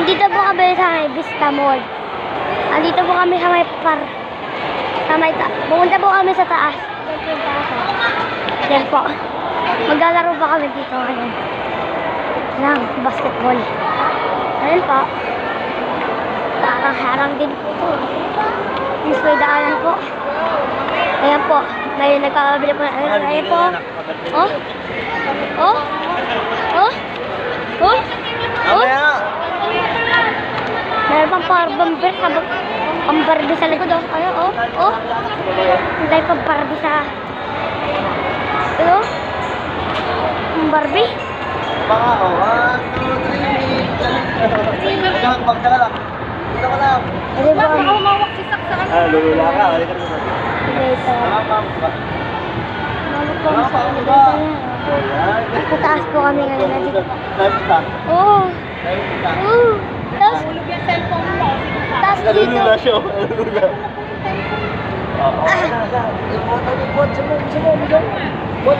Nandito po kami sa may Vista Mall. Nandito po kami sa may pumunta po kami sa taas. Diyan po. Maglalaro pa kami dito ngayon. Ng basketball. Ayan po. Harang din po ito. Yung may daanan po. Ayan po. May nagkakabili po. Ayan po. Oh? Oh? Oh? Oh? Oh? Meron pang Barbie ang Barbie sa likod. Oh. Ayan, oh. Oh. Hindi pang Barbie sa... Ano? Ang Barbie. Baka, 1, 2, 3. Magkakabag ka lang. Dito ka lang. Ano ba? Baka umawak si Sak sa ano. Lulula ka. Halika na sa Later. Mamam ka. Mamam po sa later niya. Sa taas po kami ngayon na dito. Nalita. Oo. Nalita. Oo. Tapos, Hulog yung cellphone mo. tapos dito. Nalulula siya. Nalulula. Oo. Buat.